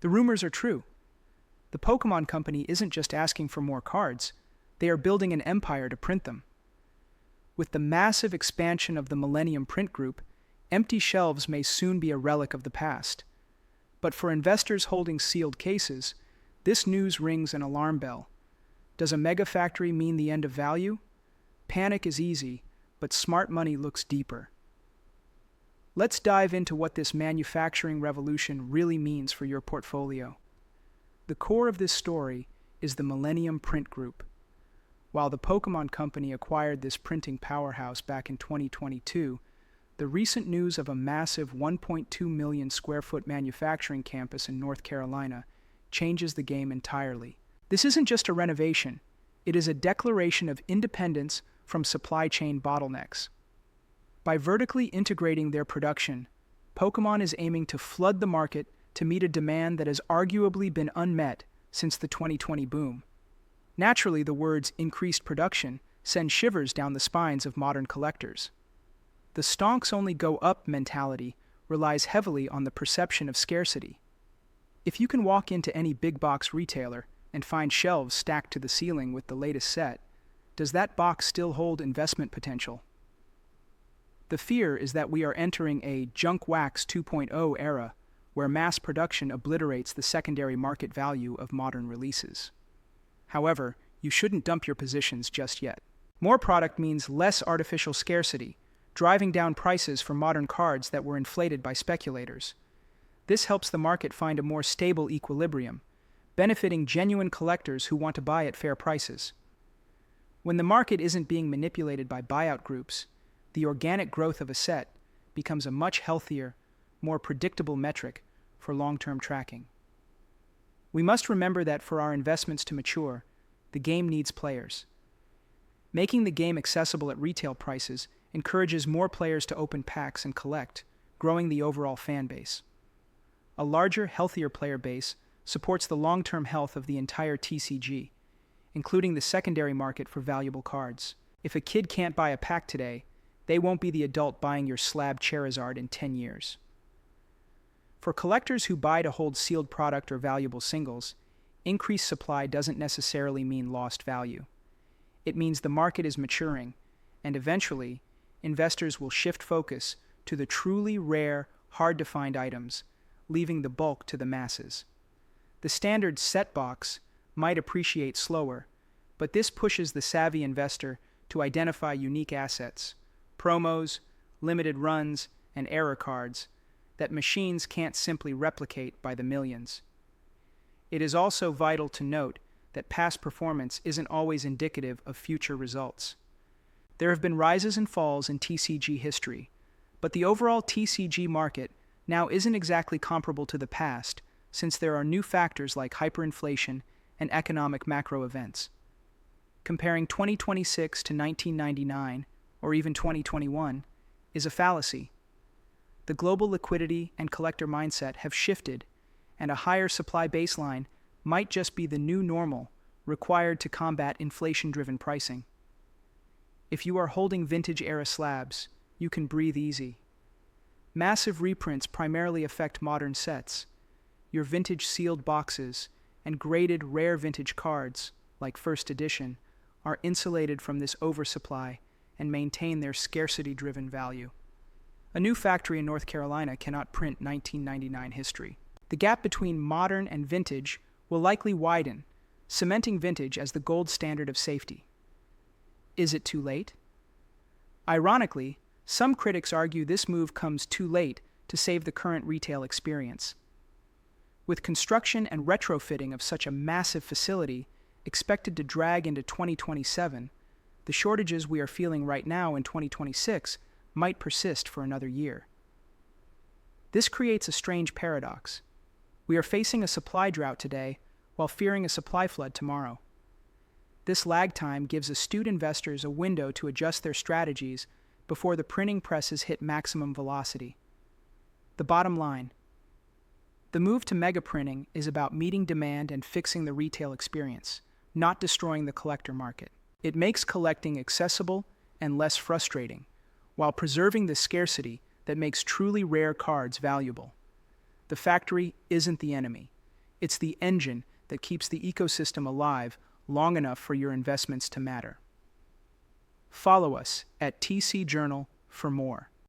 The rumors are true. The Pokémon Company isn't just asking for more cards, they are building an empire to print them. With the massive expansion of the Millennium Print Group, empty shelves may soon be a relic of the past. But for investors holding sealed cases, this news rings an alarm bell. Does a mega factory mean the end of value? Panic is easy, but smart money looks deeper. Let's dive into what this manufacturing revolution really means for your portfolio. The core of this story is the Millennium Print Group. While the Pokémon Company acquired this printing powerhouse back in 2022, the recent news of a massive 1.2 million square foot manufacturing campus in North Carolina changes the game entirely. This isn't just a renovation, it is a declaration of independence from supply chain bottlenecks. By vertically integrating their production, Pokémon is aiming to flood the market to meet a demand that has arguably been unmet since the 2020 boom. Naturally, the words increased production send shivers down the spines of modern collectors. The stonks only go up mentality relies heavily on the perception of scarcity. If you can walk into any big box retailer and find shelves stacked to the ceiling with the latest set, does that box still hold investment potential? The fear is that we are entering a junk wax 2.0 era where mass production obliterates the secondary market value of modern releases. However, you shouldn't dump your positions just yet. More product means less artificial scarcity, driving down prices for modern cards that were inflated by speculators. This helps the market find a more stable equilibrium, benefiting genuine collectors who want to buy at fair prices. When the market isn't being manipulated by buyout groups, the organic growth of a set becomes a much healthier, more predictable metric for long-term tracking. We must remember that for our investments to mature, the game needs players. Making the game accessible at retail prices encourages more players to open packs and collect, growing the overall fan base. A larger, healthier player base supports the long-term health of the entire TCG, including the secondary market for valuable cards. If a kid can't buy a pack today, they won't be the adult buying your slab Charizard in 10 years. For collectors who buy to hold sealed product or valuable singles, increased supply doesn't necessarily mean lost value. It means the market is maturing, and eventually, investors will shift focus to the truly rare, hard-to-find items, leaving the bulk to the masses. The standard set box might appreciate slower, but this pushes the savvy investor to identify unique assets, promos, limited runs, and error cards that machines can't simply replicate by the millions. It is also vital to note that past performance isn't always indicative of future results. There have been rises and falls in TCG history, but the overall TCG market now isn't exactly comparable to the past, since there are new factors like hyperinflation and economic macro events. Comparing 2026 to 1999, or even 2021, is a fallacy. The global liquidity and collector mindset have shifted, and a higher supply baseline might just be the new normal required to combat inflation-driven pricing. If you are holding vintage-era slabs, you can breathe easy. Massive reprints primarily affect modern sets. Your vintage sealed boxes and graded rare vintage cards, like First Edition, are insulated from this oversupply and maintain their scarcity-driven value. A new factory in North Carolina cannot print 1999 history. The gap between modern and vintage will likely widen, cementing vintage as the gold standard of safety. Is it too late? Ironically, some critics argue this move comes too late to save the current retail experience. With construction and retrofitting of such a massive facility expected to drag into 2027, the shortages we are feeling right now in 2026 might persist for another year. This creates a strange paradox. We are facing a supply drought today while fearing a supply flood tomorrow. This lag time gives astute investors a window to adjust their strategies before the printing presses hit maximum velocity. The bottom line: the move to mega printing is about meeting demand and fixing the retail experience, not destroying the collector market. It makes collecting accessible and less frustrating, while preserving the scarcity that makes truly rare cards valuable. The factory isn't the enemy. It's the engine that keeps the ecosystem alive long enough for your investments to matter. Follow us at TC Journal for more.